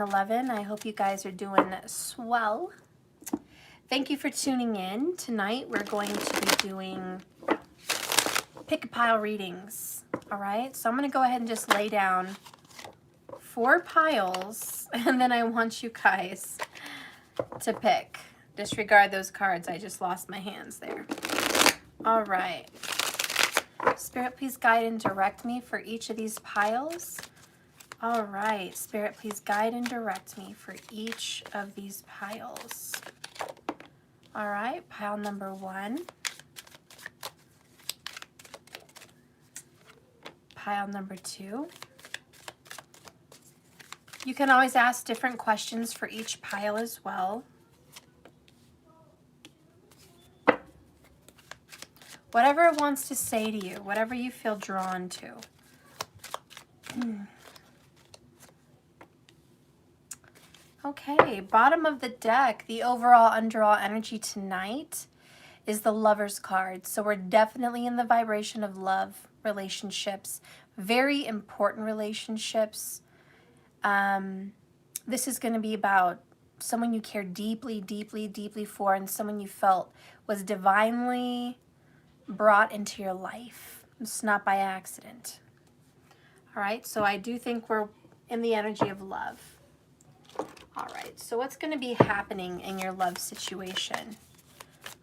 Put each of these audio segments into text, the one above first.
11. I hope you guys are doing swell. Thank you for tuning in. Tonight we're going to be doing pick a pile readings. All right, so I'm going to go ahead and just lay down 4 piles, and then I want you guys to pick. Disregard those cards. I just lost my hands there. All right. Spirit, please guide and direct me for each of these piles. All right, Spirit, please guide and direct me for each of these piles. All right, pile number 1. Pile number 2. You can always ask different questions for each pile as well. Whatever it wants to say to you, whatever you feel drawn to. Okay, bottom of the deck, the overall underall energy tonight is the Lover's card. So we're definitely in the vibration of love, relationships, very important relationships. This is going to be about someone you care deeply, deeply, deeply for, and someone you felt was divinely brought into your life. It's not by accident. All right, so I do think we're in the energy of love. All right, so what's going to be happening in your love situation?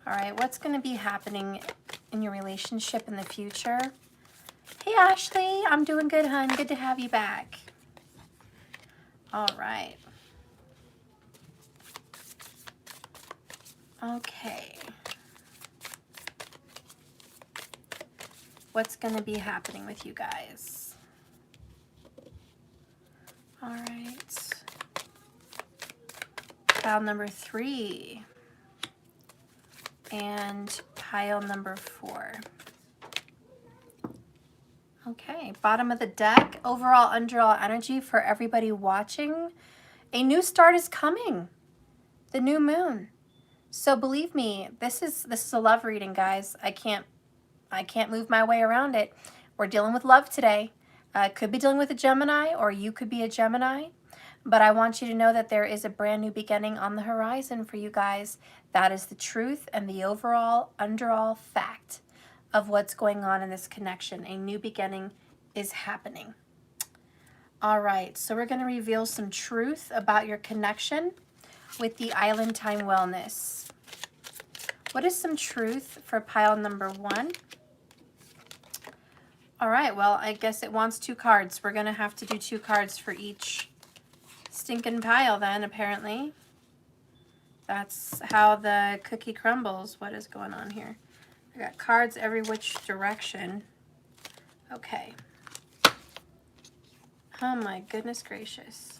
All right, what's going to be happening in your relationship in the future? Hey, Ashley, I'm doing good, hon. Good to have you back. All right. Okay. What's going to be happening with you guys? All right. Pile number 3 and pile number 4. Okay, bottom of the deck, overall underall energy for everybody watching. A new start is coming. The new moon. So believe me, this is a love reading, guys. I can't move my way around it. We're dealing with love today. Could be dealing with a Gemini, or you could be a Gemini. But I want you to know that there is a brand new beginning on the horizon for you guys. That is the truth and the overall underall fact of what's going on in this connection. A new beginning is happening. All right, so we're going to reveal some truth about your connection with the Island Time Wellness. What is some truth for pile number 1? All right, well, I guess it wants 2 cards. We're going to have to do 2 cards for each stinking pile then, apparently. That's how the cookie crumbles. What is going on here? I got cards every which direction. Okay. Oh my goodness gracious.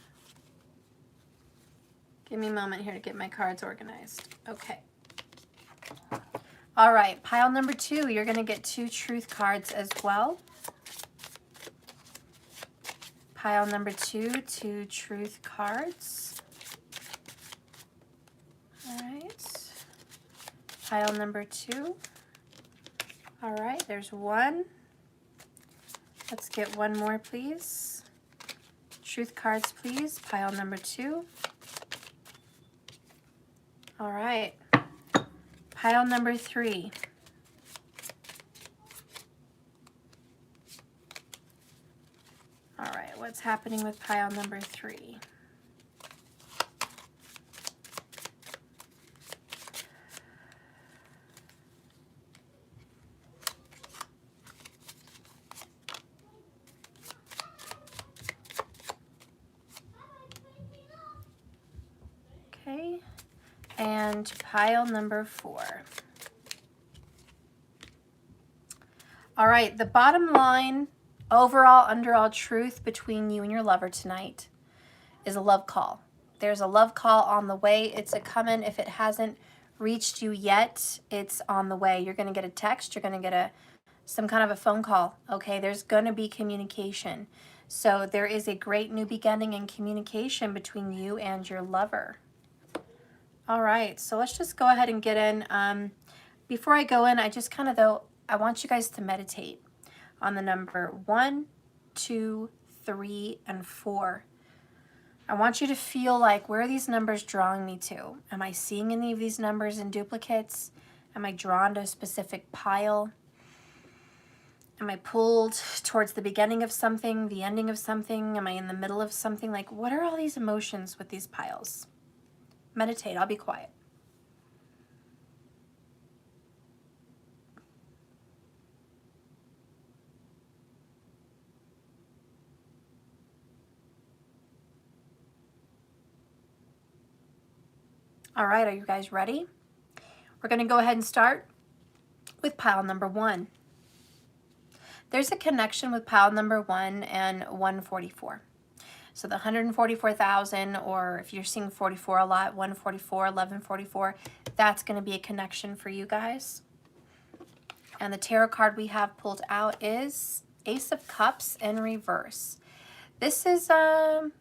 Give me a moment here to get my cards organized. Okay. All right, pile number 2, you're going to get 2 truth cards as well. Pile number 2, 2 truth cards. All right. Pile number 2. All right, there's 1. Let's get 1 more, please. Truth cards, please. Pile number 2. All right. Pile number 3. All right, what's happening with pile number 3? Okay, and pile number 4. All right, the bottom line, overall, underall truth between you and your lover tonight is a love call. There's a love call on the way. It's a coming. If it hasn't reached you yet, it's on the way. You're going to get a text. You're going to get some kind of a phone call. Okay, there's going to be communication. So there is a great new beginning in communication between you and your lover. All right, so let's just go ahead and get in. Before I go in, I just I want you guys to meditate on the number 1, 2, 3, and 4. I want you to feel like, where are these numbers drawing me to? Am I seeing any of these numbers in duplicates? Am I drawn to a specific pile? Am I pulled towards the beginning of something, the ending of something? Am I in the middle of something? Like, what are all these emotions with these piles? Meditate. I'll be quiet. All right, are you guys ready? We're going to go ahead and start with pile number 1. There's a connection with pile number 1 and 144. So the 144,000, or if you're seeing 44 a lot, 144, 1144, that's going to be a connection for you guys. And the tarot card we have pulled out is Ace of Cups in reverse. This is the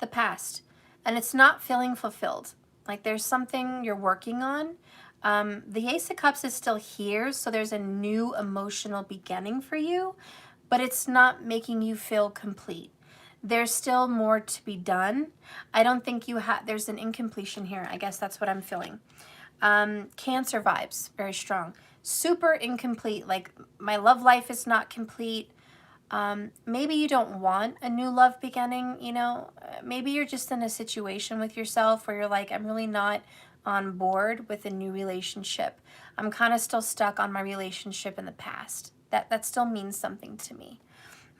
past, and it's not feeling fulfilled. Like there's something you're working on. The Ace of Cups is still here, so there's a new emotional beginning for you, but it's not making you feel complete. There's still more to be done. I don't think you have, there's an incompletion here. I guess that's what I'm feeling. Cancer vibes, very strong. Super incomplete, like my love life is not complete. Maybe you don't want a new love beginning, you know, maybe you're just in a situation with yourself where you're like, I'm really not on board with a new relationship. I'm kind of still stuck on my relationship in the past. That still means something to me.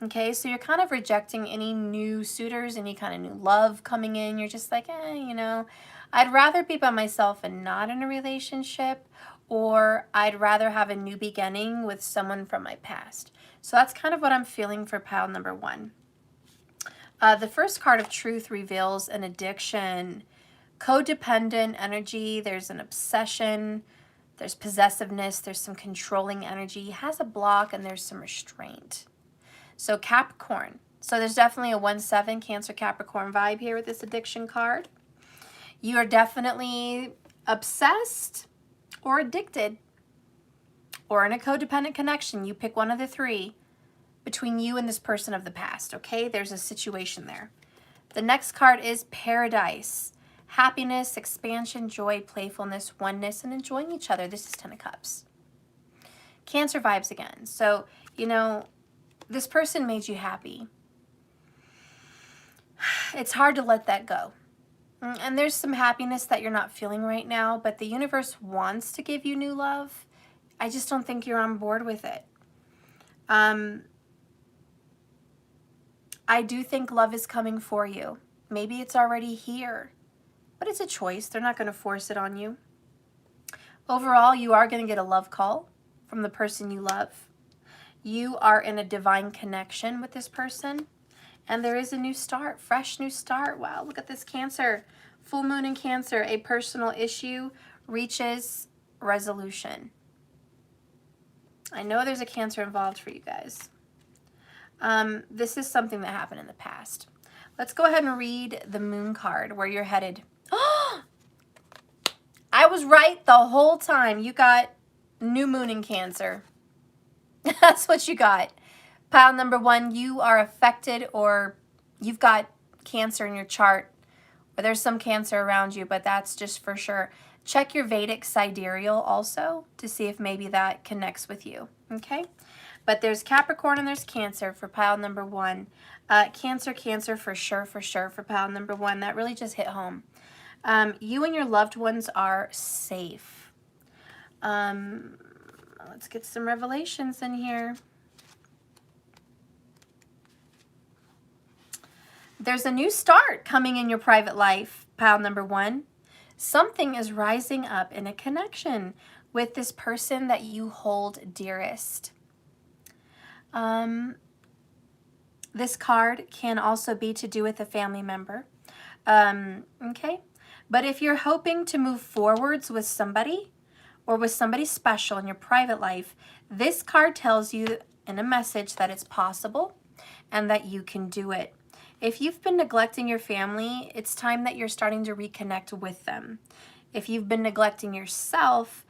Okay, so you're kind of rejecting any new suitors, any kind of new love coming in. You're just like, you know, I'd rather be by myself and not in a relationship, or I'd rather have a new beginning with someone from my past. So that's kind of what I'm feeling for pile number 1. The first card of Truth reveals an addiction, codependent energy. There's an obsession, there's possessiveness, there's some controlling energy. He has a block and there's some restraint. So Capricorn. So there's definitely a 1-7 Cancer Capricorn vibe here with this addiction card. You are definitely obsessed or addicted or in a codependent connection. You pick one of the 3 between you and this person of the past, okay? There's a situation there. The next card is Paradise. Happiness, expansion, joy, playfulness, oneness, and enjoying each other. This is 10 of Cups. Cancer vibes again. So, you know, this person made you happy. It's hard to let that go. And there's some happiness that you're not feeling right now, but the universe wants to give you new love. I just don't think you're on board with it. I do think love is coming for you. Maybe it's already here, but it's a choice. They're not going to force it on you. Overall, you are going to get a love call from the person you love. You are in a divine connection with this person, and there is a new start, fresh new start. Wow, look at this Cancer. Full moon in Cancer, a personal issue reaches resolution. I know there's a Cancer involved for you guys. This is something that happened in the past. Let's go ahead and read the moon card, where you're headed. I was right the whole time. You got new moon in Cancer. That's what you got. Pile number 1, you are affected, or you've got Cancer in your chart, or there's some Cancer around you, but that's just for sure. Check your Vedic sidereal also to see if maybe that connects with you, okay? But there's Capricorn and there's Cancer for pile number 1. Cancer for sure for pile number 1. That really just hit home. You and your loved ones are safe. Let's get some revelations in here. There's a new start coming in your private life, pile number 1. Something is rising up in a connection with this person that you hold dearest. This card can also be to do with a family member. Okay? But if you're hoping to move forwards with somebody, or with somebody special in your private life, this card tells you in a message that it's possible and that you can do it. If you've been neglecting your family, it's time that you're starting to reconnect with them. If you've been neglecting yourself,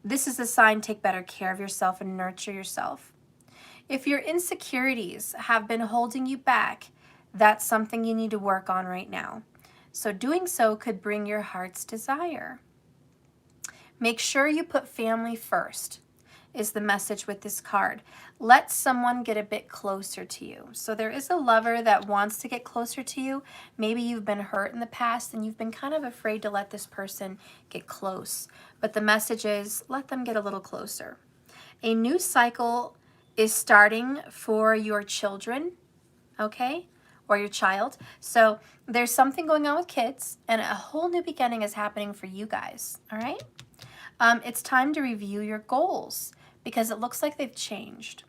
this is a sign. Take better care of yourself and nurture yourself. If your insecurities have been holding you back, that's something you need to work on right now. So doing so could bring your heart's desire. Make sure you put family first is the message with this card. Let someone get a bit closer to you. So there is a lover that wants to get closer to you. Maybe you've been hurt in the past and you've been kind of afraid to let this person get close. But the message is, let them get a little closer. A new cycle is starting for your children, okay? Or your child. So there's something going on with kids and a whole new beginning is happening for you guys, all right? It's time to review your goals because it looks like they've changed.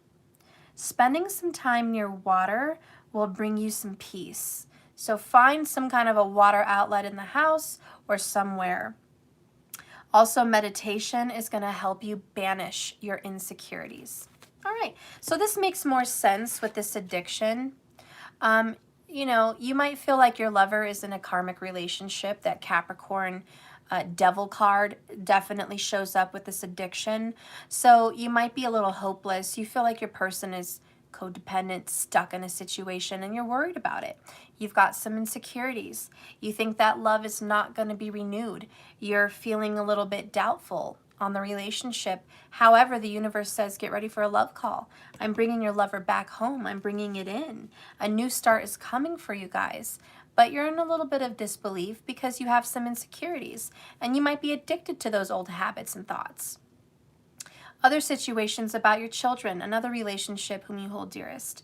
Spending some time near water will bring you some peace. So find some kind of a water outlet in the house or somewhere. Also, meditation is going to help you banish your insecurities. All right, so this makes more sense with this addiction. You know, you might feel like your lover is in a karmic relationship. That Capricorn devil card definitely shows up with this addiction. So you might be a little hopeless. You feel like your person is codependent, stuck in a situation, and you're worried about it. You've got some insecurities. You think that love is not going to be renewed. You're feeling a little bit doubtful on the relationship. However, the universe says, get ready for a love call. I'm bringing your lover back home. I'm bringing it in. A new start is coming for you guys. But you're in a little bit of disbelief because you have some insecurities and you might be addicted to those old habits and thoughts. Other situations about your children, another relationship whom you hold dearest,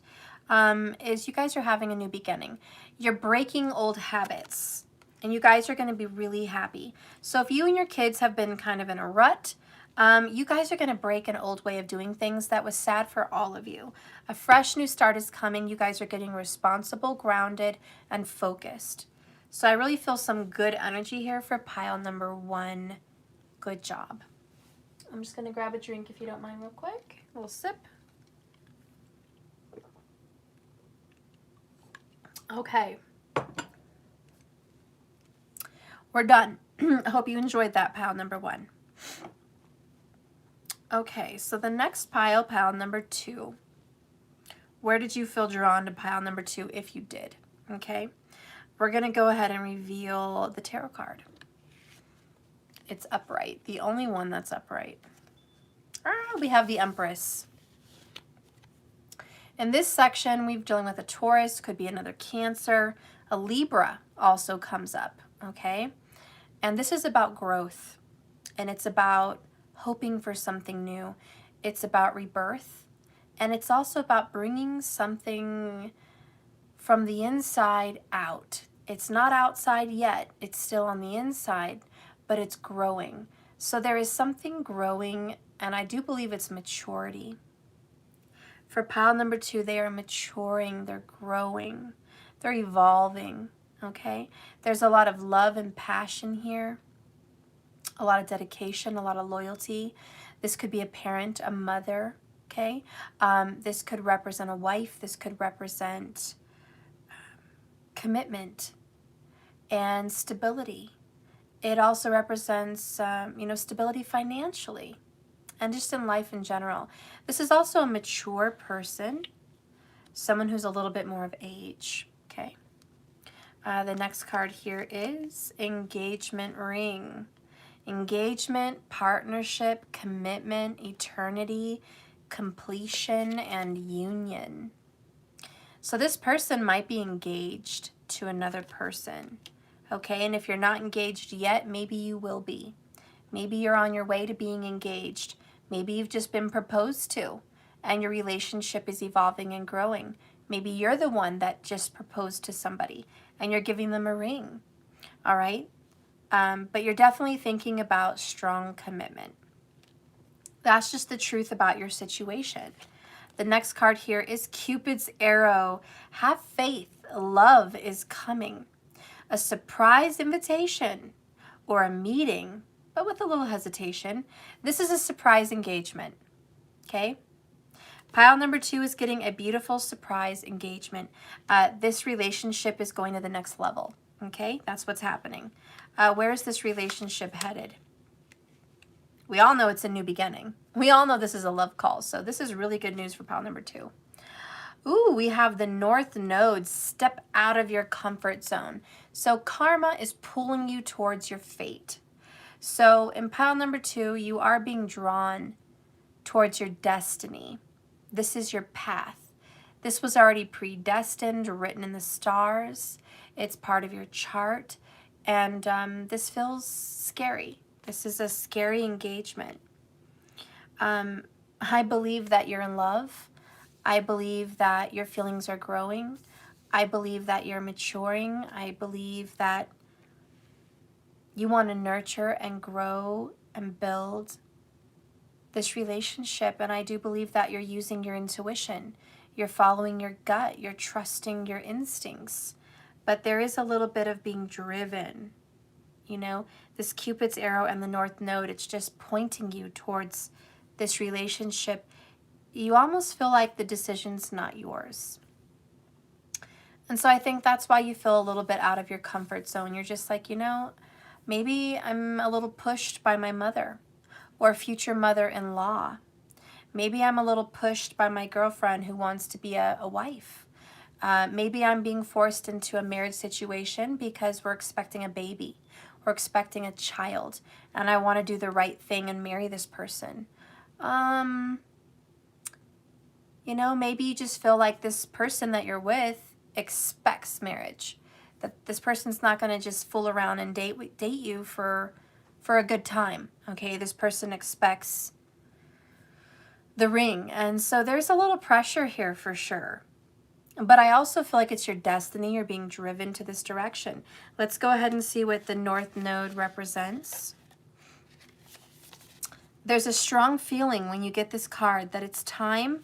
is you guys are having a new beginning. You're breaking old habits and you guys are going to be really happy. So if you and your kids have been kind of in a rut, you guys are going to break an old way of doing things that was sad for all of you. A fresh new start is coming. You guys are getting responsible, grounded, and focused. So I really feel some good energy here for pile number 1. Good job. I'm just going to grab a drink if you don't mind real quick. A little sip. Okay. We're done. I hope you enjoyed that pile number 1. Okay, so the next pile, pile number 2. Where did you feel drawn to pile number 2 if you did? Okay, we're going to go ahead and reveal the tarot card. It's upright, the only one that's upright. We have the Empress. In this section, we're dealing with a Taurus, could be another Cancer. A Libra also comes up, okay? And this is about growth, and it's about hoping for something new. It's about rebirth, and it's also about bringing something from the inside out. It's not outside yet, it's still on the inside, but it's growing. So there is something growing, and I do believe it's maturity. For pile number 2, they are maturing, they're growing, they're evolving, okay? There's a lot of love and passion here. A lot of dedication, a lot of loyalty. This could be a parent, a mother, okay? This could represent a wife. This could represent commitment and stability. It also represents, stability financially and just in life in general. This is also a mature person, someone who's a little bit more of age, okay? The next card here is Engagement Ring. Engagement, partnership, commitment, eternity, completion, and union. So this person might be engaged to another person, okay? And if you're not engaged yet, maybe you will be. Maybe you're on your way to being engaged. Maybe you've just been proposed to and your relationship is evolving and growing. Maybe you're the one that just proposed to somebody and you're giving them a ring, all right? But you're definitely thinking about strong commitment. That's just the truth about your situation. The next card here is Cupid's arrow. Have faith. Love is coming. A surprise invitation or a meeting, but with a little hesitation. This is a surprise engagement, okay? Pile number 2 is getting a beautiful surprise engagement. This relationship is going to the next level, okay? That's what's happening. Where is this relationship headed? We all know it's a new beginning. We all know this is a love call, so this is really good news for pile number 2. Ooh, we have the North Node. Step out of your comfort zone. So karma is pulling you towards your fate. So in pile number 2, you are being drawn towards your destiny. This is your path. This was already predestined, written in the stars. It's part of your chart. And this feels scary. This is a scary engagement. I believe that you're in love. I believe that your feelings are growing. I believe that you're maturing. I believe that you want to nurture and grow and build this relationship. And I do believe that you're using your intuition. You're following your gut. You're trusting your instincts. But there is a little bit of being driven. You know, this Cupid's arrow and the North Node, it's just pointing you towards this relationship. You almost feel like the decision's not yours. And so I think that's why you feel a little bit out of your comfort zone. You're just like, you know, maybe I'm a little pushed by my mother or future mother-in-law. Maybe I'm a little pushed by my girlfriend who wants to be a wife. Maybe I'm being forced into a marriage situation because we're expecting a baby. We're expecting a child. And I want to do the right thing and marry this person. You know, maybe you just feel like this person that you're with expects marriage. That this person's not going to just fool around and date you for a good time. Okay, this person expects the ring. And so there's a little pressure here for sure. But I also feel like it's your destiny. You're being driven to this direction. Let's go ahead and see what the North Node represents. There's a strong feeling when you get this card that it's time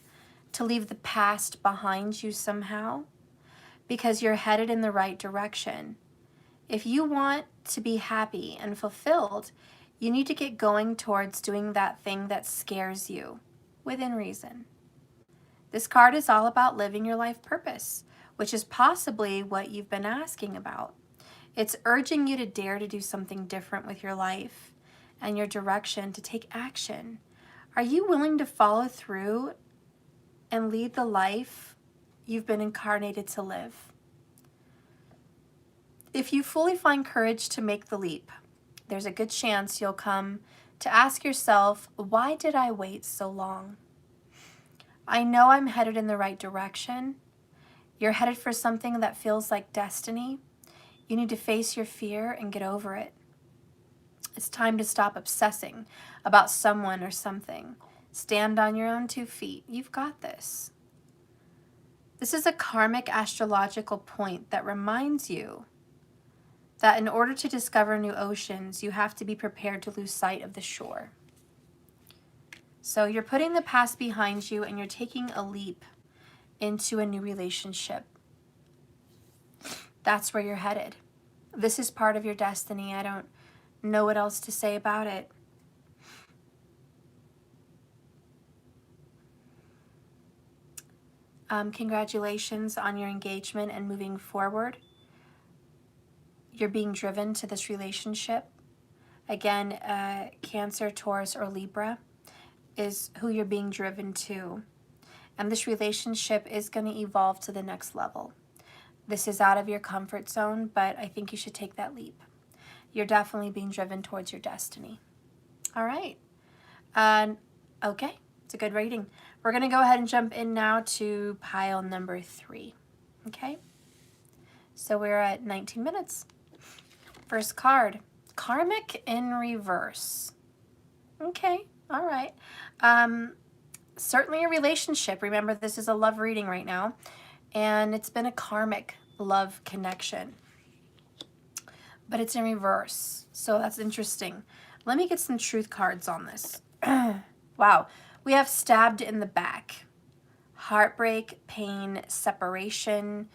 to leave the past behind you somehow, because you're headed in the right direction. If you want to be happy and fulfilled, you need to get going towards doing that thing that scares you, within reason. This card is all about living your life purpose, which is possibly what you've been asking about. It's urging you to dare to do something different with your life and your direction, to take action. Are you willing to follow through and lead the life you've been incarnated to live? If you fully find courage to make the leap, there's a good chance you'll come to ask yourself, why did I wait so long? I know I'm headed in the right direction. You're headed for something that feels like destiny. You need to face your fear and get over it. It's time to stop obsessing about someone or something. Stand on your own 2 feet. You've got this. This is a karmic astrological point that reminds you that in order to discover new oceans, you have to be prepared to lose sight of the shore. So you're putting the past behind you and you're taking a leap into a new relationship. That's where you're headed. This is part of your destiny. I don't know what else to say about it. Congratulations on your engagement and moving forward. You're being driven to this relationship. Again, Cancer, Taurus, or Libra is who you're being driven to. And this relationship is going to evolve to the next level. This is out of your comfort zone, but I think you should take that leap. You're definitely being driven towards your destiny. All right. Okay, it's a good rating. We're going to go ahead and jump in now to pile number 3. Okay? So we're at 19 minutes. First card, Karmic in Reverse. Okay, all right. Certainly a relationship. Remember, this is a love reading right now. And it's been a karmic love connection. But it's in reverse. So that's interesting. Let me get some truth cards on this. Wow. We have stabbed in the back. Heartbreak, pain, separation,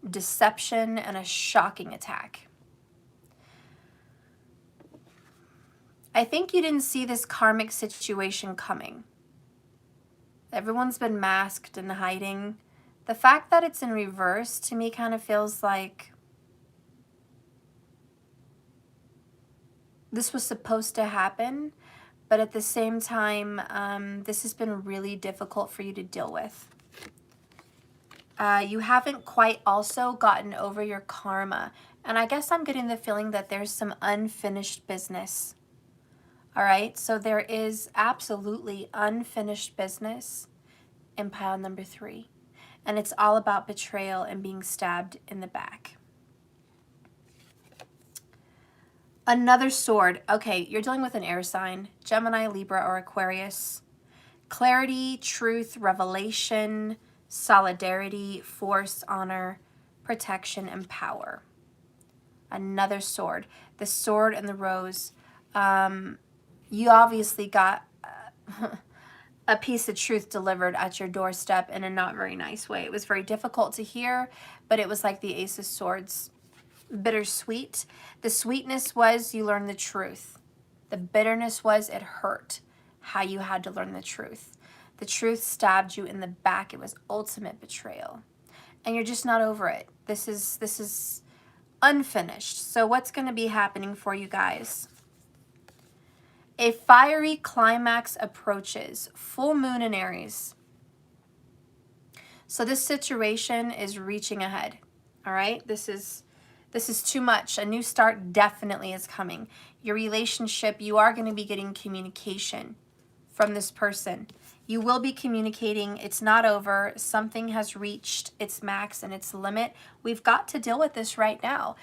deception, and a shocking attack. I think you didn't see this karmic situation coming. Everyone's been masked and hiding. The fact that it's in reverse to me kind of feels like this was supposed to happen, but at the same time, this has been really difficult for you to deal with. You haven't quite also gotten over your karma And I guess I'm getting the feeling that there's some unfinished business. All right, so there is absolutely unfinished business in pile number 3. And it's all about betrayal and being stabbed in the back. Another sword. Okay, you're dealing with an air sign, Gemini, Libra, or Aquarius. Clarity, truth, revelation, solidarity, force, honor, protection, and power. Another sword. The sword and the rose. You obviously got a piece of truth delivered at your doorstep in a not very nice way. It was very difficult to hear, but it was like the Ace of Swords. Bittersweet. The sweetness was you learned the truth. The bitterness was it hurt how you had to learn the truth. The truth stabbed you in the back. It was ultimate betrayal. And you're just not over it. This is unfinished. So what's going to be happening for you guys? A fiery climax approaches. Full moon in Aries. So this situation is reaching ahead. All right? This is too much. A new start definitely is coming. Your relationship, you are going to be getting communication from this person. You will be communicating. It's not over. Something has reached its max and its limit. We've got to deal with this right now.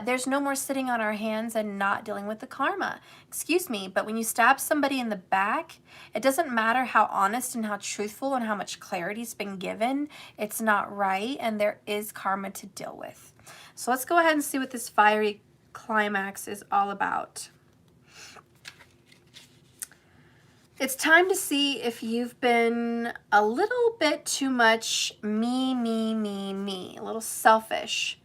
There's no more sitting on our hands and not dealing with the karma. Excuse me, but when you stab somebody in the back, it doesn't matter how honest and how truthful and how much clarity's been given. It's not right, and there is karma to deal with. So let's go ahead and see what this fiery climax is all about. It's time to see if you've been a little bit too much me, a little selfish.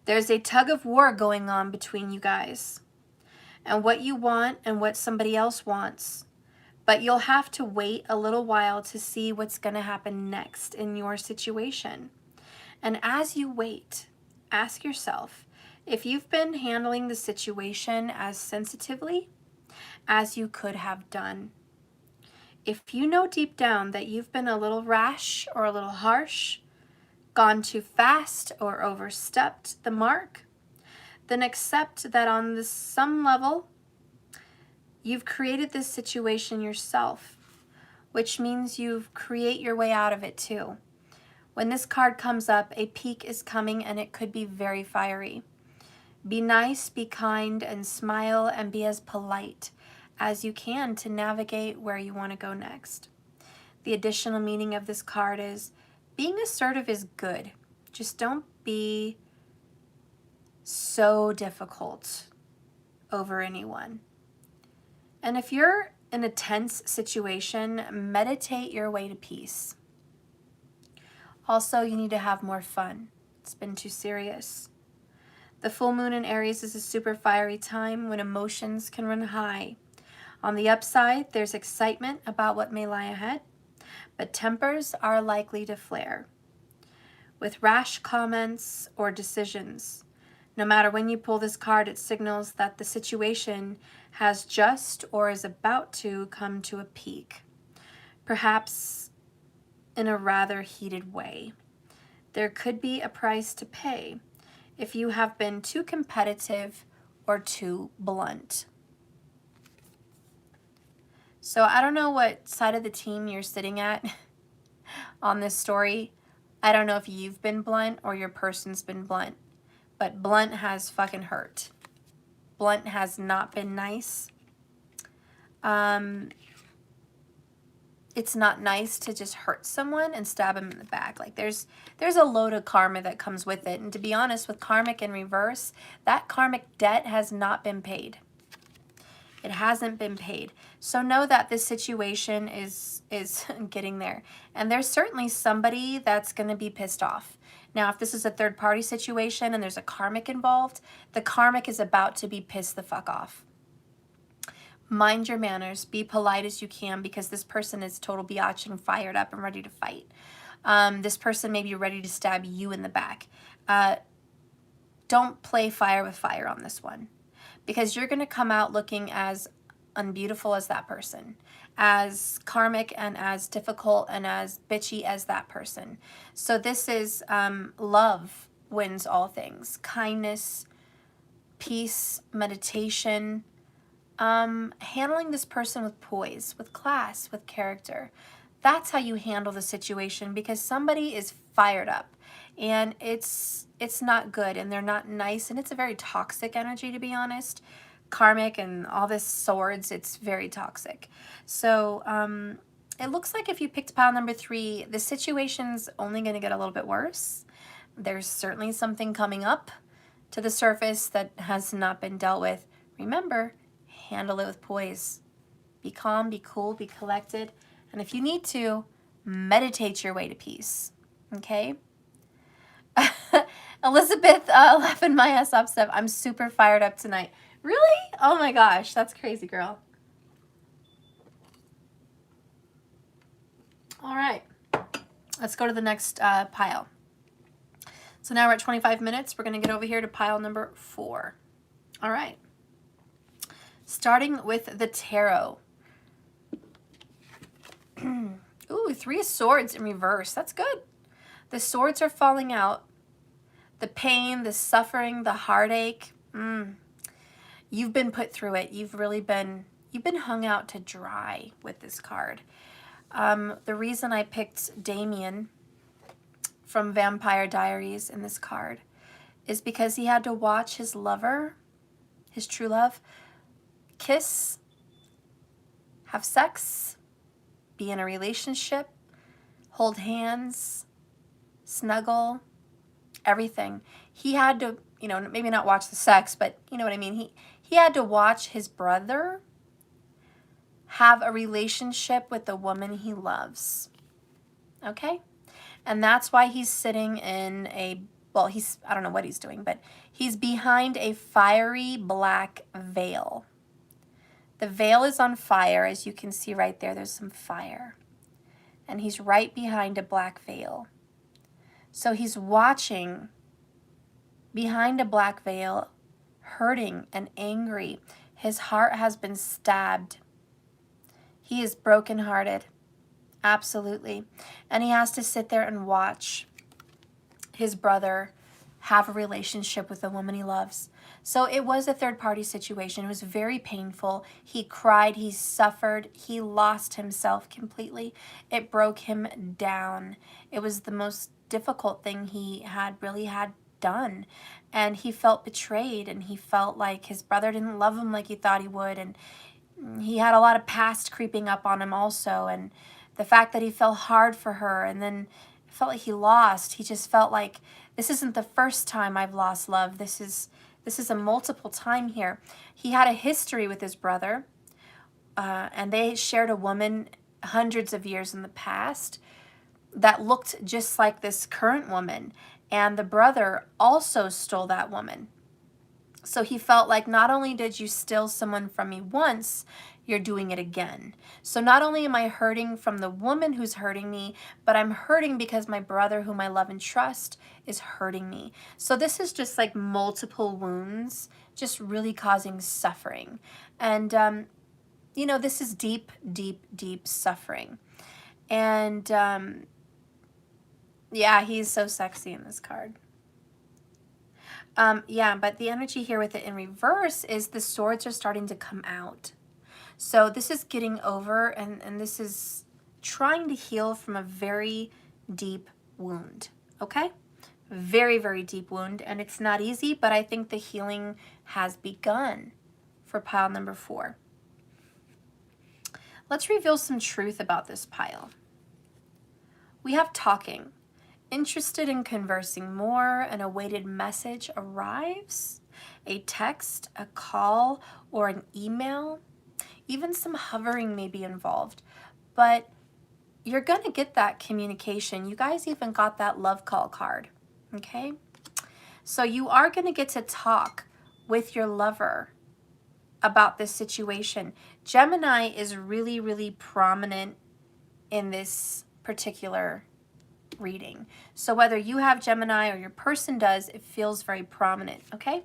There's a tug of war going on between you guys and what you want and what somebody else wants. But you'll have to wait a little while to see what's going to happen next in your situation. And as you wait, ask yourself if you've been handling the situation as sensitively as you could have done. If you know deep down that you've been a little rash or a little harsh, gone too fast or overstepped the mark, then accept that on some level, you've created this situation yourself, which means you create your way out of it too. When this card comes up, a peak is coming and it could be very fiery. Be nice, be kind, and smile, and be as polite as you can to navigate where you want to go next. The additional meaning of this card is being assertive is good. Just don't be so difficult over anyone. And if you're in a tense situation, meditate your way to peace. Also, you need to have more fun. It's been too serious. The full moon in Aries is a super fiery time when emotions can run high. On the upside, there's excitement about what may lie ahead, but tempers are likely to flare. With rash comments or decisions, no matter when you pull this card, it signals that the situation has just or is about to come to a peak, perhaps in a rather heated way. There could be a price to pay if you have been too competitive or too blunt. So I don't know what side of the team you're sitting at on this story. I don't know if you've been blunt or your person's been blunt, but blunt has fucking hurt. Blunt has not been nice. It's not nice to just hurt someone and stab them in the back. Like there's a load of karma that comes with it. And to be honest, with karmic in reverse, that karmic debt has not been paid. It hasn't been paid. So know that this situation is getting there. And there's certainly somebody that's going to be pissed off. Now, if this is a third-party situation and there's a karmic involved, the karmic is about to be pissed the fuck off. Mind your manners. Be polite as you can because this person is total biatch and fired up and ready to fight. This person may be ready to stab you in the back. Don't play fire with fire on this one, because you're going to come out looking as unbeautiful as that person, as karmic and as difficult and as bitchy as that person. So this is love wins all things. Kindness, peace, meditation, handling this person with poise, with class, with character. That's how you handle the situation, because somebody is fired up and it's not good and they're not nice, and it's a very toxic energy, to be honest. Karmic and all this swords, it's very toxic. So it looks like if you picked pile number 3, the situation's only going to get a little bit worse. There's certainly something coming up to the surface that has not been dealt with. Remember, handle it with poise. Be calm, be cool, be collected. And if you need to, meditate your way to peace. Okay? Elizabeth laughing my ass off, Steph. I'm super fired up tonight. Really? Oh my gosh, that's crazy, girl. All right. Let's go to the next pile. So now we're at 25 minutes. We're going to get over here to pile number 4. All right. Starting with the tarot. Ooh, 3 of Swords in reverse. That's good. The swords are falling out. The pain, the suffering, the heartache. You've been put through it. You've been hung out to dry with this card. The reason I picked Damien from Vampire Diaries in this card is because he had to watch his lover, his true love, kiss, have sex, be in a relationship, hold hands, snuggle, everything. He had to, maybe not watch the sex, but you know what I mean? He had to watch his brother have a relationship with the woman he loves. Okay? And that's why he's sitting in I don't know what he's doing, but he's behind a fiery black veil. The veil is on fire, as you can see right there. There's some fire. And he's right behind a black veil. So he's watching behind a black veil, hurting and angry. His heart has been stabbed. He is brokenhearted. Absolutely. And he has to sit there and watch his brother have a relationship with the woman he loves. So it was a third-party situation. It was very painful. He cried. He suffered. He lost himself completely. It broke him down. It was the most difficult thing he had done. And he felt betrayed, and he felt like his brother didn't love him like he thought he would. And he had a lot of past creeping up on him also. And the fact that he fell hard for her and then felt like he lost. He just felt like, this isn't the first time I've lost love. This is a multiple time here. He had a history with his brother, and they shared a woman hundreds of years in the past that looked just like this current woman. And the brother also stole that woman. So he felt like, not only did you steal someone from me once, you're doing it again. So not only am I hurting from the woman who's hurting me, but I'm hurting because my brother, whom I love and trust, is hurting me. So this is just like multiple wounds, just really causing suffering. And, this is deep, deep, deep suffering. And, yeah, he's so sexy in this card. Yeah, but the energy here with it in reverse is the swords are starting to come out. So this is getting over, and this is trying to heal from a very deep wound, okay? Very, very deep wound, and it's not easy, but I think the healing has begun for pile number 4. Let's reveal some truth about this pile. We have talking. Interested in conversing more, an awaited message arrives, a text, a call, or an email. Even some hovering may be involved, but you're going to get that communication. You guys even got that love call card, okay? So you are going to get to talk with your lover about this situation. Gemini is really, really prominent in this particular reading. So whether you have Gemini or your person does, it feels very prominent, okay?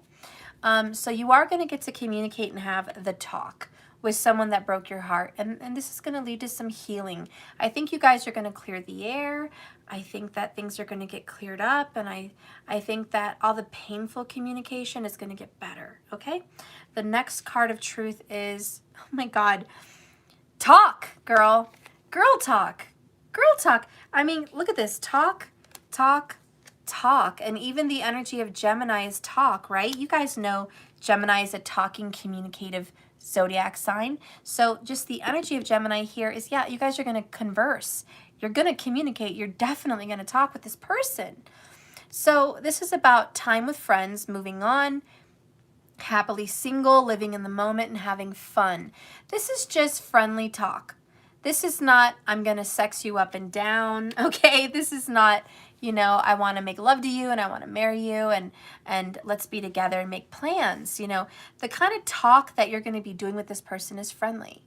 So you are going to get to communicate and have the talk with someone that broke your heart. And this is going to lead to some healing. I think you guys are going to clear the air. I think that things are going to get cleared up. And I think that all the painful communication is going to get better. Okay? The next card of truth is, oh my God, talk, girl. Girl talk. Girl talk. I mean, look at this. Talk, talk, talk. And even the energy of Gemini is talk, right? You guys know Gemini is a talking, communicative zodiac sign. So just the energy of Gemini here is, yeah, you guys are going to converse. You're going to communicate. You're definitely going to talk with this person. So this is about time with friends, moving on, happily single, living in the moment, and having fun. This is just friendly talk. This is not, I'm going to sex you up and down, okay? This is not, you know, I want to make love to you and I want to marry you and let's be together and make plans, you know. The kind of talk that you're going to be doing with this person is friendly.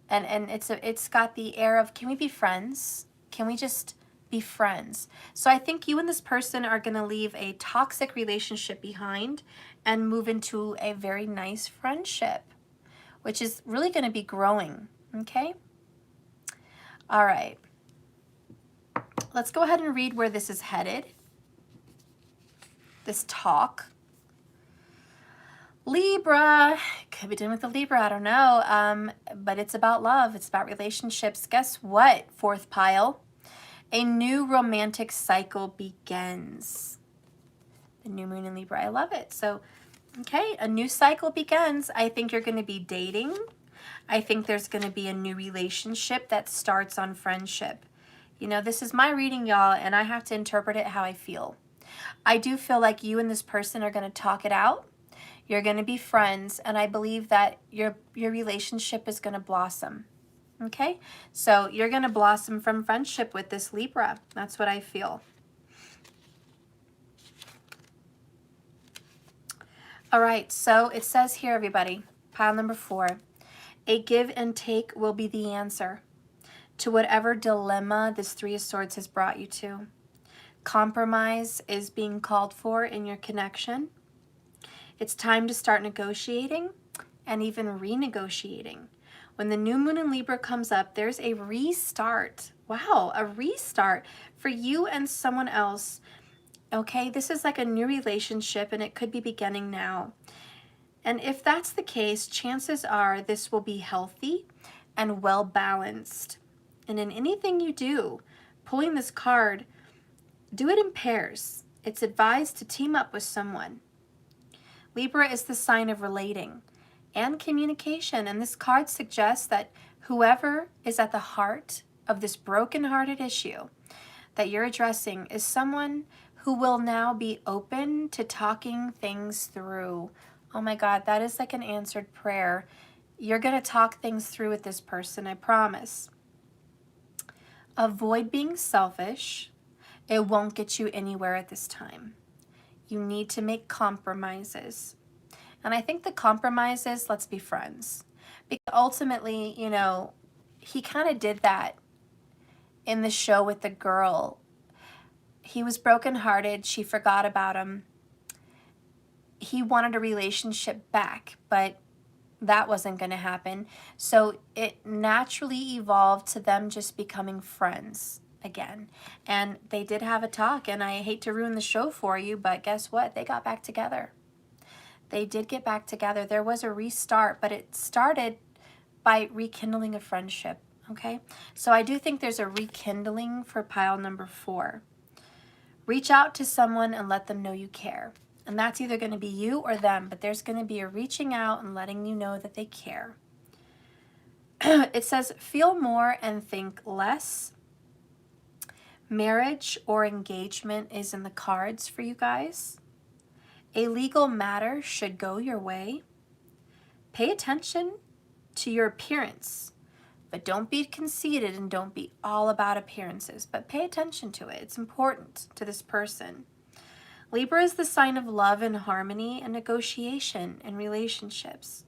And it's got the air of, can we be friends? Can we just be friends? So I think you and this person are going to leave a toxic relationship behind and move into a very nice friendship, which is really going to be growing, okay? All right. Let's go ahead and read where this is headed. This talk. Libra. Could be dealing with the Libra, I don't know. But it's about love. It's about relationships. Guess what, fourth pile? A new romantic cycle begins. The new moon in Libra. I love it. So, okay, a new cycle begins. I think you're going to be dating. I think there's going to be a new relationship that starts on friendship. You know, this is my reading, y'all, and I have to interpret it how I feel. I do feel like you and this person are going to talk it out. You're going to be friends, and I believe that your relationship is going to blossom. Okay? So you're going to blossom from friendship with this Libra. That's what I feel. All right, so it says here, everybody, pile number 4. A give and take will be the answer to whatever dilemma this Three of Swords has brought you to. Compromise is being called for in your connection. It's time to start negotiating and even renegotiating. When the new moon in Libra comes up, there's a restart. Wow, a restart for you and someone else. Okay, this is like a new relationship and it could be beginning now. And if that's the case, chances are this will be healthy and well balanced. And in anything you do, pulling this card, do it in pairs. It's advised to team up with someone. Libra is the sign of relating and communication. And this card suggests that whoever is at the heart of this broken-hearted issue that you're addressing is someone who will now be open to talking things through. Oh my God, that is like an answered prayer. You're going to talk things through with this person, I promise. Avoid being selfish. It won't get you anywhere at this time. You need to make compromises. And I think the compromise is, let's be friends. Because ultimately, you know, he kind of did that in the show with the girl. He was brokenhearted. She forgot about him. He wanted a relationship back, but that wasn't going to happen. So it naturally evolved to them just becoming friends again. And they did have a talk, and I hate to ruin the show for you, but guess what? They got back together. They did get back together. There was a restart, but it started by rekindling a friendship, okay? So I do think there's a rekindling for pile number 4. Reach out to someone and let them know you care. And that's either going to be you or them, but there's going to be a reaching out and letting you know that they care. It says, feel more and think less. Marriage or engagement is in the cards for you guys. A legal matter should go your way. Pay attention to your appearance, but don't be conceited and don't be all about appearances, but pay attention to it. It's important to this person. Libra is the sign of love and harmony and negotiation in relationships.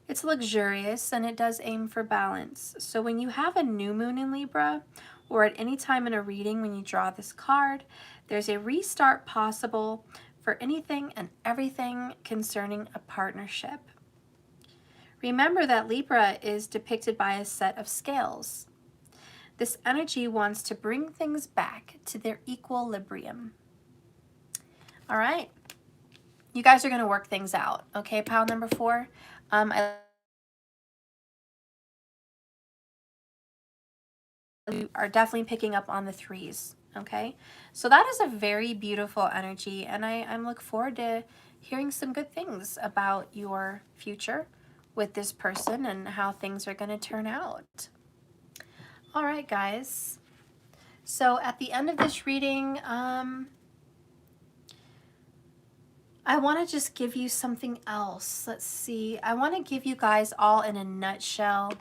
It's luxurious and it does aim for balance. So when you have a new moon in Libra, or at any time in a reading when you draw this card, there's a restart possible for anything and everything concerning a partnership. Remember that Libra is depicted by a set of scales. This energy wants to bring things back to their equilibrium. All right. You guys are going to work things out. Okay, pile number 4. You are definitely picking up on the 3s. Okay, so that is a very beautiful energy, and I'm look forward to hearing some good things about your future with this person and how things are going to turn out. All right, guys. So at the end of this reading, I want to just give you something else. Let's see. I want to give you guys all in a nutshell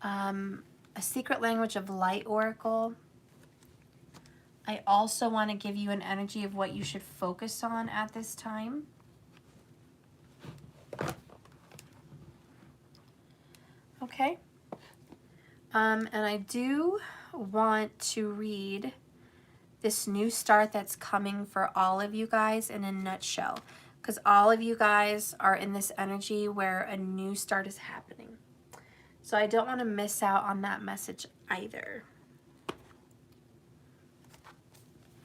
a secret language of light oracle. I also want to give you an energy of what you should focus on at this time. Okay. And I do want to read this new start that's coming for all of you guys in a nutshell, because all of you guys are in this energy where a new start is happening. So I don't want to miss out on that message either.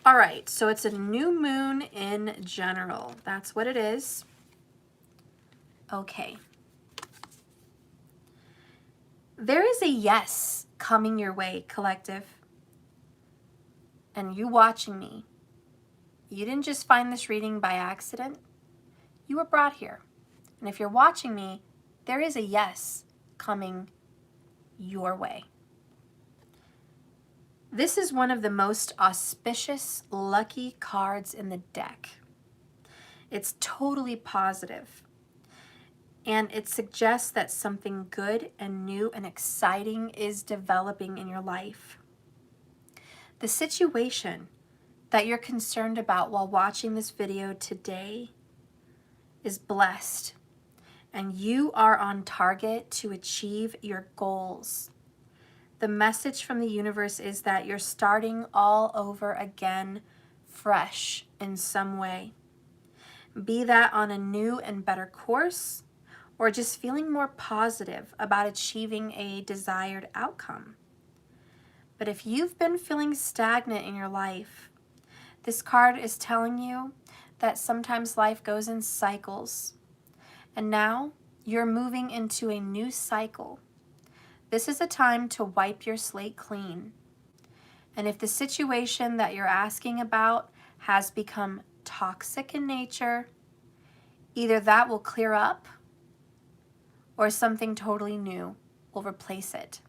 All right, so it's a new moon in general. That's what it is. Okay. There is a yes coming your way, collective. And you watching me, you didn't just find this reading by accident. You were brought here. And if you're watching me, there is a yes coming your way. This is one of the most auspicious, lucky cards in the deck. It's totally positive, and it suggests that something good and new and exciting is developing in your life. The situation that you're concerned about while watching this video today is blessed, and you are on target to achieve your goals. The message from the universe is that you're starting all over again, fresh in some way. Be that on a new and better course, or just feeling more positive about achieving a desired outcome. But if you've been feeling stagnant in your life, this card is telling you that sometimes life goes in cycles. And now you're moving into a new cycle. This is a time to wipe your slate clean. And if the situation that you're asking about has become toxic in nature, either that will clear up or something totally new will replace it.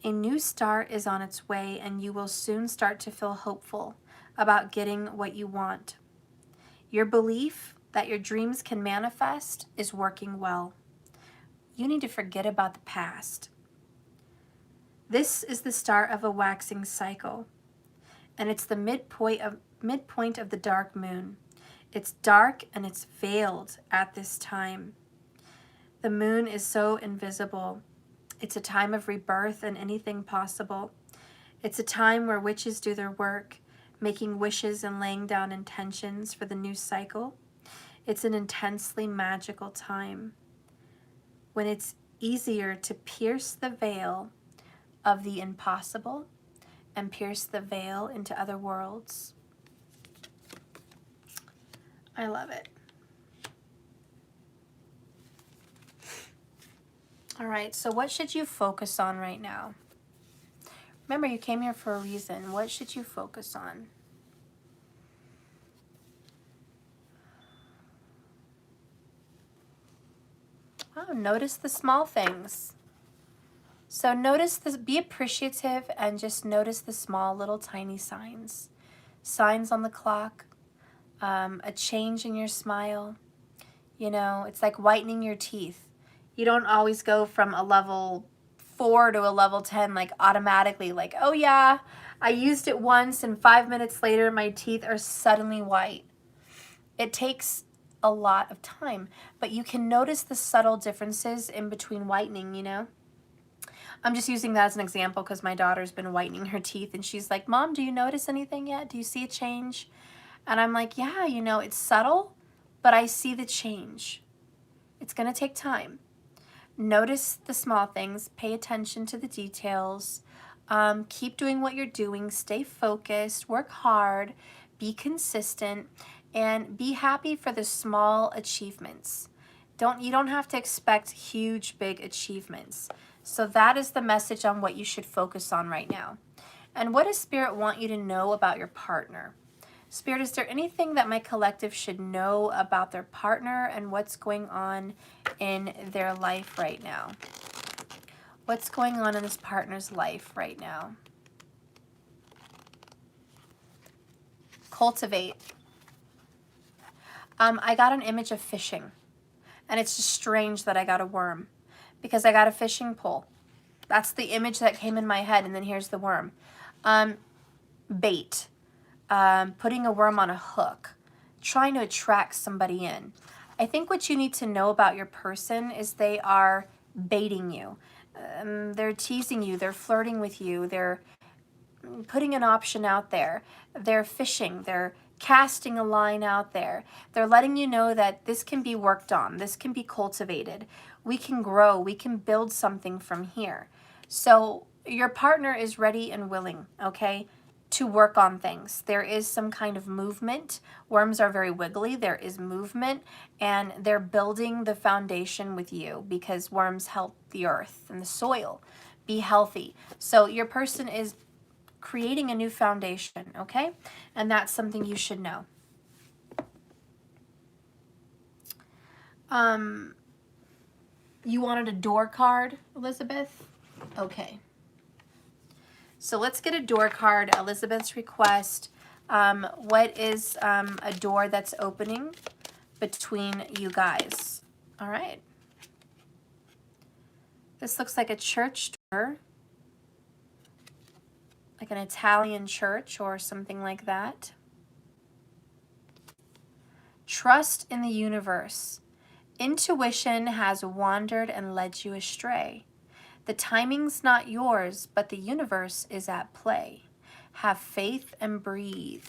A new start is on its way, and you will soon start to feel hopeful about getting what you want. Your belief that your dreams can manifest is working well. You need to forget about the past. This is the start of a waxing cycle, and it's the midpoint of the dark moon. It's dark and it's veiled at this time. The moon is so invisible. It's a time of rebirth and anything possible. It's a time where witches do their work, making wishes and laying down intentions for the new cycle. It's an intensely magical time when it's easier to pierce the veil of the impossible and pierce the veil into other worlds. I love it. All right, so what should you focus on right now? Remember, you came here for a reason. What should you focus on? Oh, notice the small things. So notice this, be appreciative and just notice the small little tiny signs. Signs on the clock, a change in your smile. You know, it's like whitening your teeth. You don't always go from a level 4 to a level 10 like automatically, like, oh yeah, I used it once and 5 minutes later my teeth are suddenly white. It takes a lot of time, but you can notice the subtle differences in between whitening, you know? I'm just using that as an example because my daughter's been whitening her teeth and she's like, Mom, do you notice anything yet? Do you see a change? And I'm like, yeah, you know, it's subtle, but I see the change. It's going to take time. Notice the small things. Pay attention to the details. Keep doing what you're doing. Stay focused. Work hard. Be consistent. And be happy for the small achievements. You don't have to expect huge, big achievements. So that is the message on what you should focus on right now. And what does Spirit want you to know about your partner? Spirit, is there anything that my collective should know about their partner and what's going on in their life right now? What's going on in this partner's life right now? Cultivate. I got an image of fishing, and it's just strange that I got a worm because I got a fishing pole. That's the image that came in my head, and then here's the worm. Bait. Putting a worm on a hook, trying to attract somebody in. I think what you need to know about your person is they are baiting you. They're teasing you. They're flirting with you. They're putting an option out there. They're fishing. They're casting a line out there. They're letting you know that this can be worked on. This can be cultivated. We can grow. We can build something from here. So your partner is ready and willing, okay, to work on things. There is some kind of movement. Worms are very wiggly. There is movement, and they're building the foundation with you because worms help the earth and the soil be healthy. So your person is creating a new foundation, okay? And that's something you should know. You wanted a door card, Elizabeth? Okay. So let's get a door card, Elizabeth's request. What is a door that's opening between you guys? All right. This looks like a church door, like an Italian church or something like that. Trust in the universe. Intuition has wandered and led you astray. The timing's not yours, but the universe is at play. Have faith and breathe.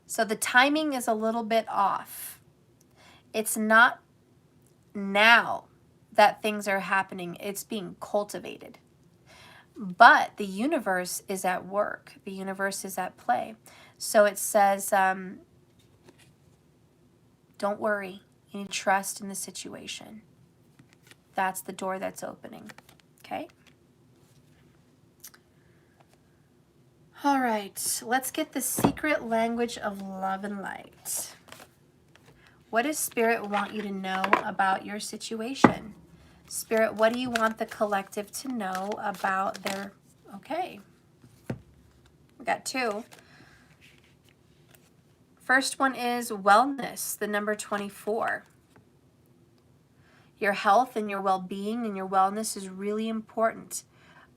So the timing is a little bit off. It's not now that things are happening. It's being cultivated. But the universe is at work. The universe is at play. So it says, don't worry. You need to trust in the situation. That's the door that's opening. Okay. All right, let's get the secret language of love and light. What does Spirit want you to know about your situation? Spirit, what do you want the collective to know about their, okay. We got two. First one is wellness, the number 24. Your health and your well-being and your wellness is really important.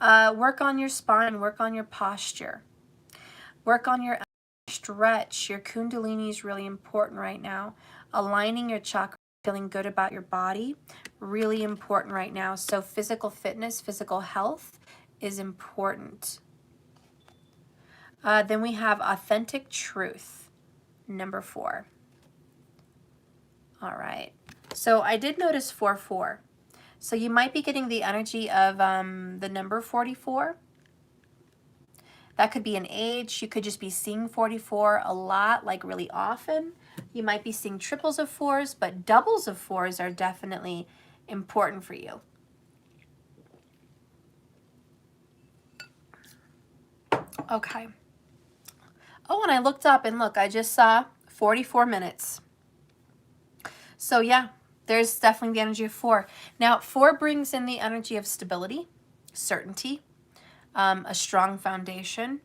Work on your spine, work on your posture. Work on your stretch. Your kundalini is really important right now. Aligning your chakra, feeling good about your body, really important right now. So physical fitness, physical health is important. Then we have authentic truth, number 4. All right. So I did notice 4-4. So you might be getting the energy of the number 44. That could be an age. You could just be seeing 44 a lot, like really often. You might be seeing triples of 4s, but doubles of 4s are definitely important for you. Okay. Oh, and I looked up and look, I just saw 44 minutes. So yeah, there's definitely the energy of 4. Now, 4 brings in the energy of stability, certainty, a strong foundation,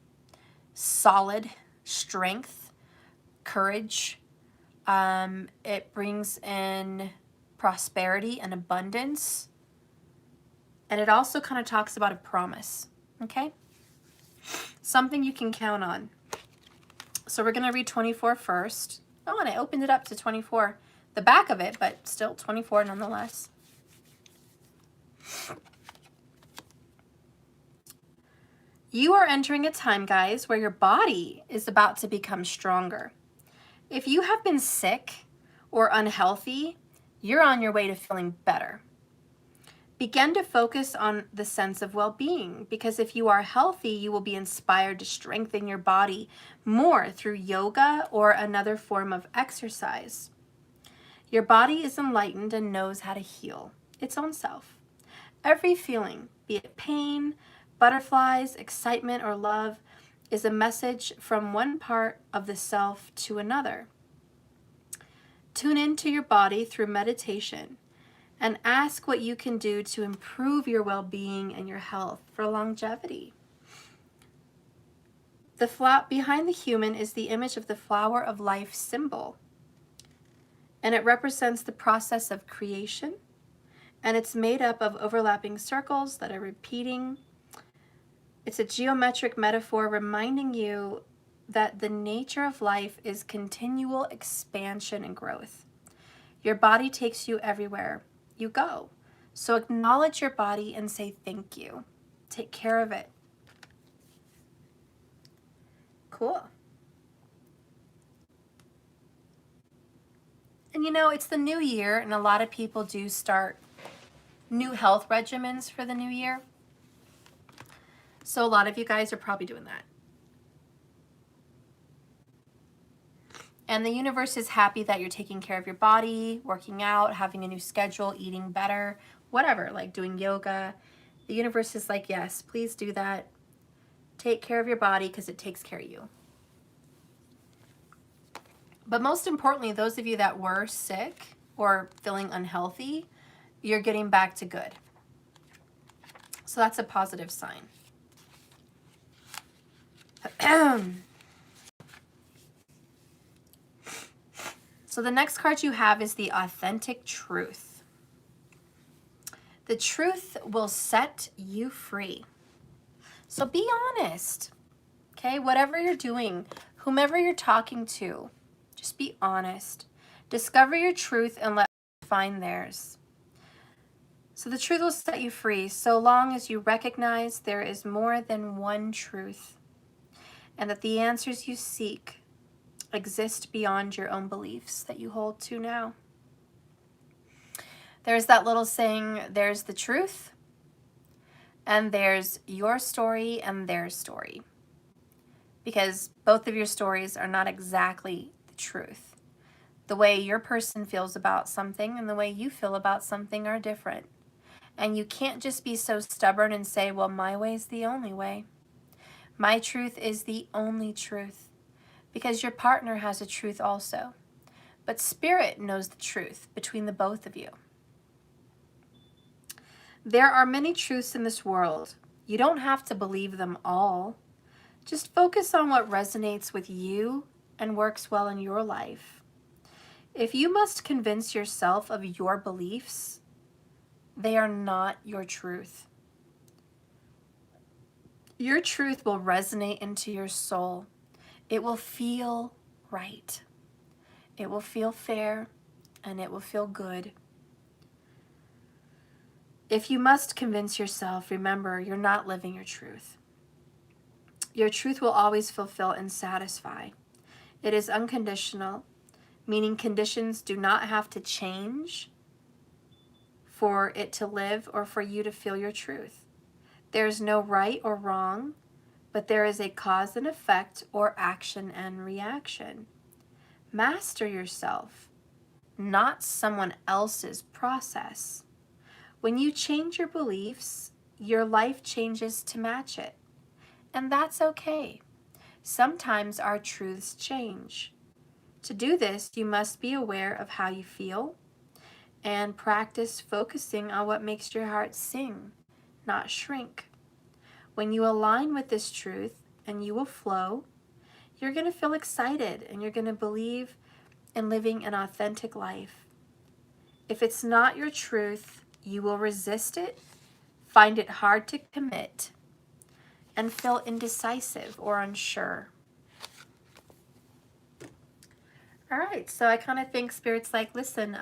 solid strength, courage. It brings in prosperity and abundance. And it also kind of talks about a promise, okay? Something you can count on. So we're going to read 24 first. Oh, and I opened it up to 24. The back of it, but still 24 nonetheless. You are entering a time, guys, where your body is about to become stronger. If you have been sick or unhealthy, you're on your way to feeling better. Begin to focus on the sense of well-being, because if you are healthy, you will be inspired to strengthen your body more through yoga or another form of exercise. Your body is enlightened and knows how to heal its own self. Every feeling, be it pain, butterflies, excitement, or love, is a message from one part of the self to another. Tune into your body through meditation and ask what you can do to improve your well-being and your health for longevity. The flower behind the human is the image of the flower of life symbol, and it represents the process of creation, and it's made up of overlapping circles that are repeating. It's a geometric metaphor reminding you that the nature of life is continual expansion and growth. Your body takes you everywhere you go. So acknowledge your body and say thank you. Take care of it. Cool. And you know, it's the new year, and a lot of people do start new health regimens for the new year. So a lot of you guys are probably doing that. And the universe is happy that you're taking care of your body, working out, having a new schedule, eating better, whatever, like doing yoga. The universe is like, yes, please do that. Take care of your body because it takes care of you. But most importantly, those of you that were sick or feeling unhealthy, you're getting back to good. So that's a positive sign. So the next card you have is the authentic truth. The truth will set you free. So be honest, okay? Whatever you're doing, whomever you're talking to, just be honest. Discover your truth and let others find theirs. So the truth will set you free so long as you recognize there is more than one truth, and that the answers you seek exist beyond your own beliefs that you hold to now. There's that little saying, there's the truth, and there's your story and their story. Because both of your stories are not exactly the truth. The way your person feels about something and the way you feel about something are different. And you can't just be so stubborn and say, well, my way is the only way. My truth is the only truth. Because your partner has a truth also. But Spirit knows the truth between the both of you. There are many truths in this world. You don't have to believe them all. Just focus on what resonates with you and works well in your life. If you must convince yourself of your beliefs, they are not your truth. Your truth will resonate into your soul. It will feel right. It will feel fair, and it will feel good. If you must convince yourself, remember, you're not living your truth. Your truth will always fulfill and satisfy. It is unconditional, meaning conditions do not have to change for it to live or for you to feel your truth. There is no right or wrong, but there is a cause and effect or action and reaction. Master yourself, not someone else's process. When you change your beliefs, your life changes to match it. And that's okay. Sometimes our truths change. To do this, you must be aware of how you feel and practice focusing on what makes your heart sing, not shrink. When you align with this truth and you will flow, you're going to feel excited and you're going to believe in living an authentic life. If it's not your truth, you will resist it, find it hard to commit, and feel indecisive or unsure. All right, so I kind of think Spirit's like, listen,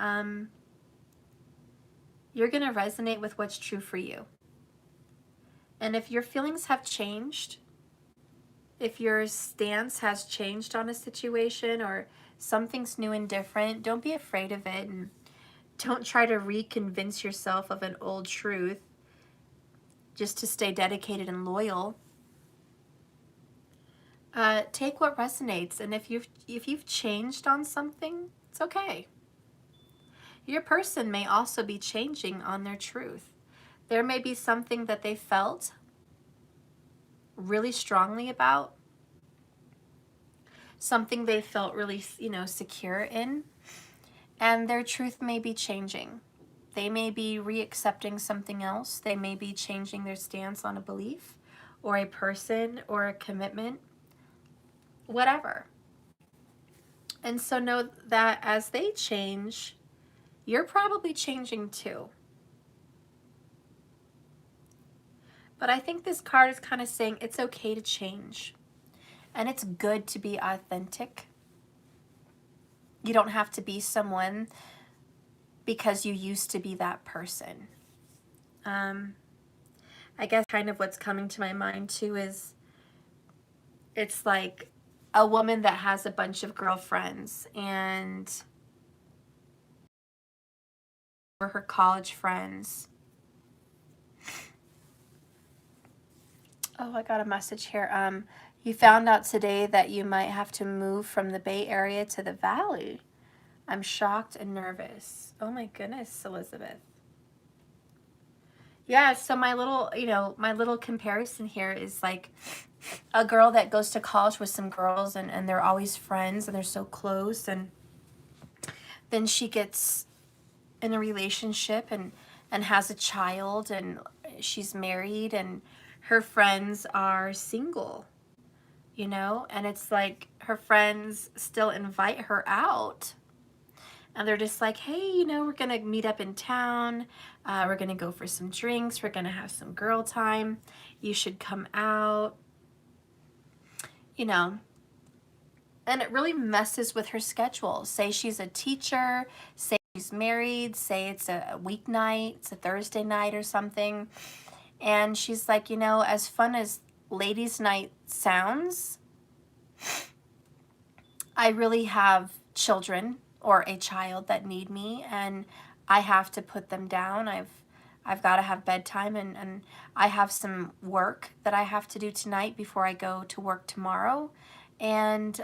you're going to resonate with what's true for you. And if your feelings have changed, if your stance has changed on a situation, or Something's new and different. Don't be afraid of it, and don't try to reconvince yourself of an old truth just to stay dedicated and loyal. Take what resonates, and if you've changed on something, it's okay. Your person may also be changing on their truth. There may be something that they felt really strongly about, something they felt really, secure in, and their truth may be changing. They may be reaccepting something else. They may be changing their stance on a belief or a person or a commitment, whatever. And so know that as they change, you're probably changing too. But I think this card is kind of saying it's okay to change. And it's good to be authentic. You don't have to be someone because you used to be that person. I guess kind of what's coming to my mind too is it's like a woman that has a bunch of girlfriends and or her college friends. Oh, I got a message here. You found out today that you might have to move from the Bay Area to the Valley. I'm shocked and nervous. Oh my goodness, Elizabeth. Yeah, so my little comparison here is like a girl that goes to college with some girls and they're always friends and they're so close, and then she gets in a relationship and has a child and she's married and her friends are single, and it's like her friends still invite her out. And they're just like, hey, we're going to meet up in town. We're going to go for some drinks. We're going to have some girl time. You should come out. And it really messes with her schedule. Say she's a teacher. Say she's married. Say it's a weeknight. It's a Thursday night or something. And she's like, as fun as ladies' night sounds, I really have children or a child that need me, and I have to put them down. I've got to have bedtime, and I have some work that I have to do tonight before I go to work tomorrow, and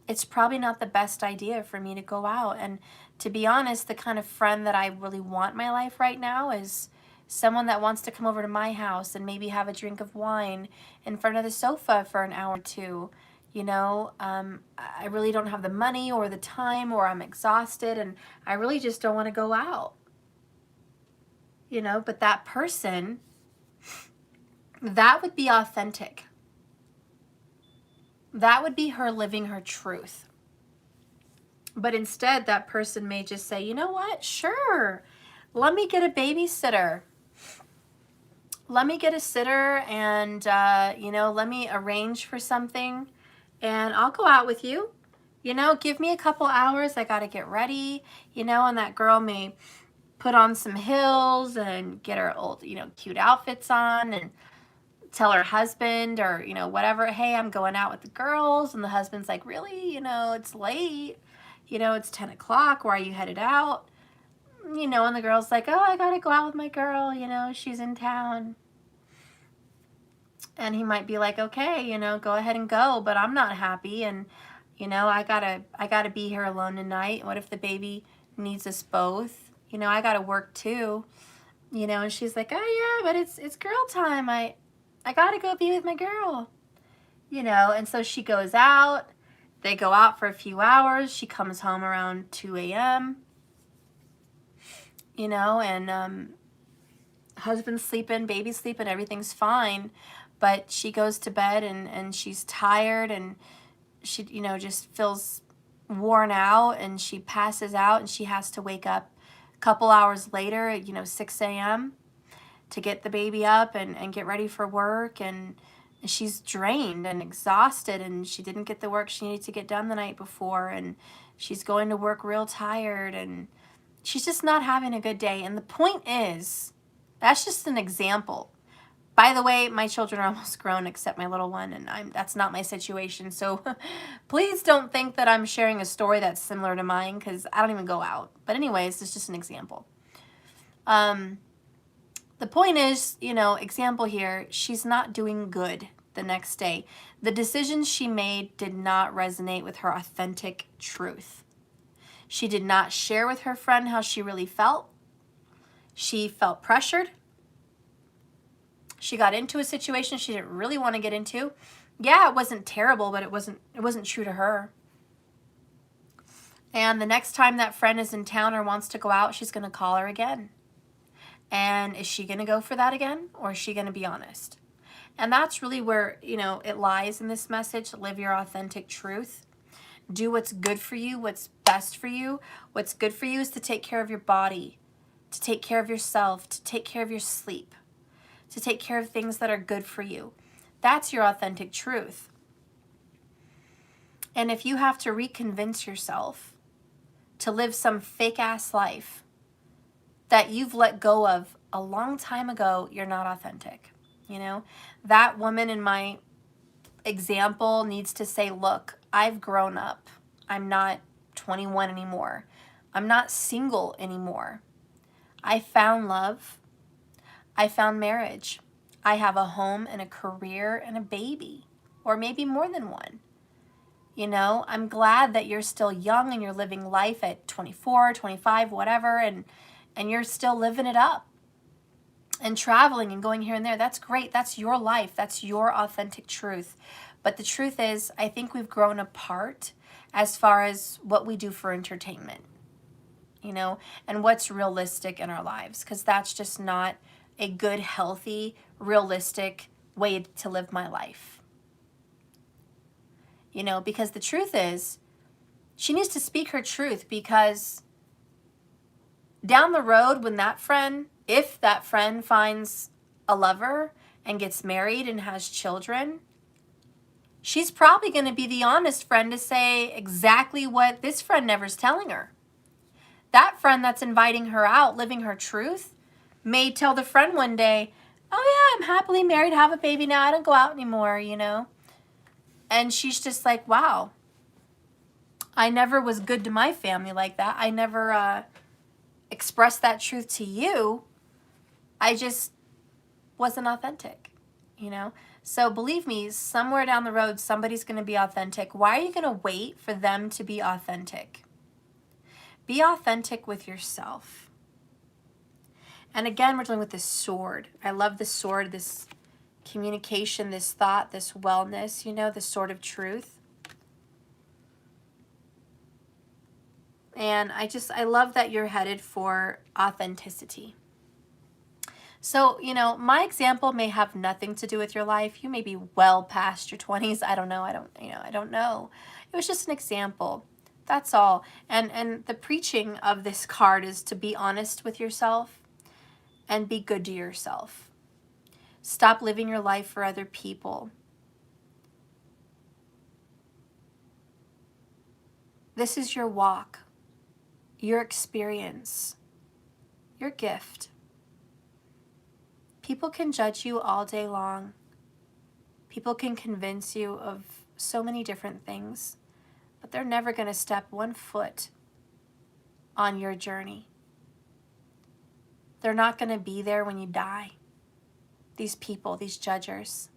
it's probably not the best idea for me to go out. And to be honest, the kind of friend that I really want in my life right now is someone that wants to come over to my house and maybe have a drink of wine in front of the sofa for an hour or two. I really don't have the money or the time, or I'm exhausted and I really just don't want to go out. But that person, that would be authentic. That would be her living her truth. But instead, that person may just say, you know what? Sure, let me get a babysitter. Let me get a sitter and, let me arrange for something. And I'll go out with you, give me a couple hours. I got to get ready, and that girl may put on some heels and get her old, cute outfits on and tell her husband or, whatever, hey, I'm going out with the girls. And the husband's like, really? It's late, it's 10 o'clock. Why are you headed out? And the girl's like, oh, I got to go out with my girl. She's in town. And he might be like, okay, go ahead and go, but I'm not happy. And, I gotta be here alone tonight. What if the baby needs us both? I gotta work too. And she's like, oh yeah, but it's girl time. I gotta go be with my girl. And so she goes out. They go out for a few hours. She comes home around 2 a.m. And husband's sleeping, baby's sleeping, everything's fine. But she goes to bed and she's tired and she, just feels worn out, and she passes out and she has to wake up a couple hours later, 6 a.m. to get the baby up and get ready for work. And she's drained and exhausted, and she didn't get the work she needed to get done the night before. And she's going to work real tired, and she's just not having a good day. And the point is, that's just an example. By the way, my children are almost grown except my little one, and that's not my situation. So please don't think that I'm sharing a story that's similar to mine, because I don't even go out. But anyways, it's just an example. The point is, example here, she's not doing good the next day. The decisions she made did not resonate with her authentic truth. She did not share with her friend how she really felt. She felt pressured. She got into a situation she didn't really want to get into. Yeah, it wasn't terrible, but it wasn't true to her. And the next time that friend is in town or wants to go out, she's going to call her again. And is she going to go for that again, or is she going to be honest? And that's really where, it lies in this message. Live your authentic truth. Do what's good for you, what's best for you. What's good for you is to take care of your body, to take care of yourself, to take care of your sleep, to take care of things that are good for you. That's your authentic truth. And if you have to reconvince yourself to live some fake-ass life that you've let go of a long time ago, you're not authentic. That woman in my example needs to say, look, I've grown up. I'm not 21 anymore. I'm not single anymore. I found love. I found marriage. I have a home and a career and a baby, or maybe more than one. I'm glad that you're still young and you're living life at 24, 25, whatever, and you're still living it up and traveling and going here and there. That's great. That's your life. That's your authentic truth. But the truth is, I think we've grown apart as far as what we do for entertainment, and what's realistic in our lives, because that's just not a good, healthy, realistic way to live my life. Because the truth is, she needs to speak her truth, because down the road, when if that friend finds a lover and gets married and has children, she's probably going to be the honest friend to say exactly what this friend never's telling her. That friend that's inviting her out, living her truth, may tell the friend one day, oh yeah, I'm happily married, have a baby now, I don't go out anymore, And she's just like, wow, I never was good to my family like that. I never expressed that truth to you. I just wasn't authentic, So believe me, somewhere down the road, somebody's going to be authentic. Why are you going to wait for them to be authentic? Be authentic with yourself. And again, we're dealing with this sword. I love this sword, this communication, this thought, this wellness, the sword of truth. And I love that you're headed for authenticity. So, my example may have nothing to do with your life. You may be well past your 20s. I don't know. I don't know. It was just an example. That's all. And the preaching of this card is to be honest with yourself and be good to yourself. Stop living your life for other people. This is your walk, your experience, your gift. People can judge you all day long. People can convince you of so many different things, but they're never going to step one foot on your journey. They're not going to be there when you die. These people, these judgers,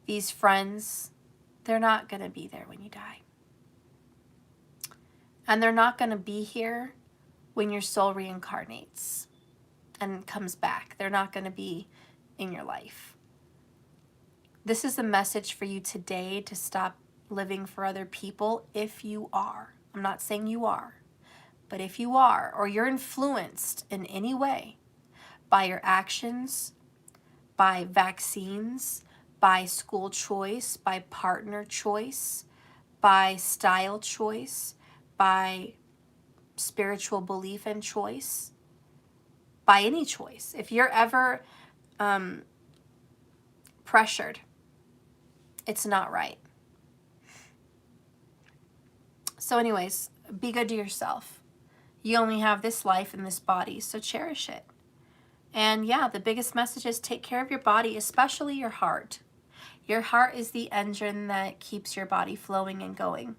these friends, they're not going to be there when you die. And they're not going to be here when your soul reincarnates and comes back. They're not going to be in your life. This is a message for you today to stop living for other people if you are. I'm not saying you are, but if you are, or you're influenced in any way by your actions, by vaccines, by school choice, by partner choice, by style choice, by spiritual belief and choice, by any choice. If you're ever pressured, it's not right. So anyways, be good to yourself. You only have this life and this body, so cherish it. And yeah, the biggest message is take care of your body, especially your heart. Your heart is the engine that keeps your body flowing and going.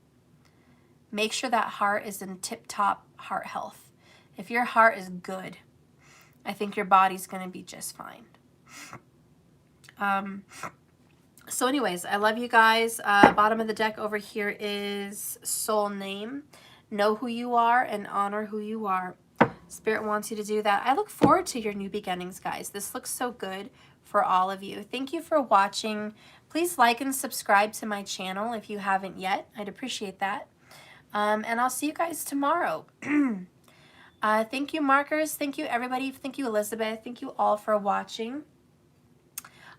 Make sure that heart is in tip-top heart health. If your heart is good, I think your body's going to be just fine. So anyways, I love you guys. Bottom of the deck over here is soul name. Know who you are and honor who you are. Spirit wants you to do that. I look forward to your new beginnings, guys. This looks so good for all of you. Thank you for watching. Please like and subscribe to my channel if you haven't yet. I'd appreciate that. And I'll see you guys tomorrow. Thank you, markers. Thank you, everybody. Thank you, Elizabeth. Thank you all for watching.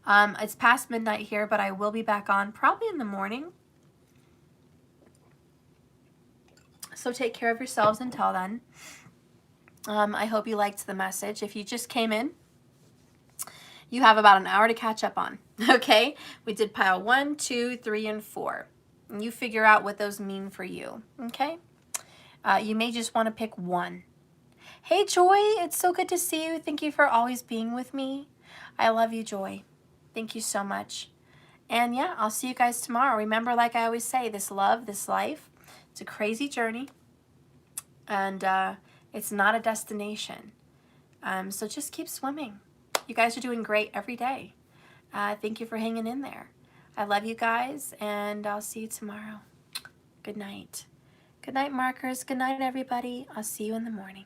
It's past midnight here, but I will be back on probably in the morning. So take care of yourselves until then. I hope you liked the message. If you just came in, you have about an hour to catch up on. Okay? We did pile 1, 2, 3, and 4. And you figure out what those mean for you. Okay? You may just want to pick one. Hey, Joy. It's so good to see you. Thank you for always being with me. I love you, Joy. Thank you so much. And yeah, I'll see you guys tomorrow. Remember, like I always say, this love, this life, it's a crazy journey. And it's not a destination. So just keep swimming. You guys are doing great every day. Thank you for hanging in there. I love you guys, and I'll see you tomorrow. Good night. Good night, markers. Good night, everybody. I'll see you in the morning.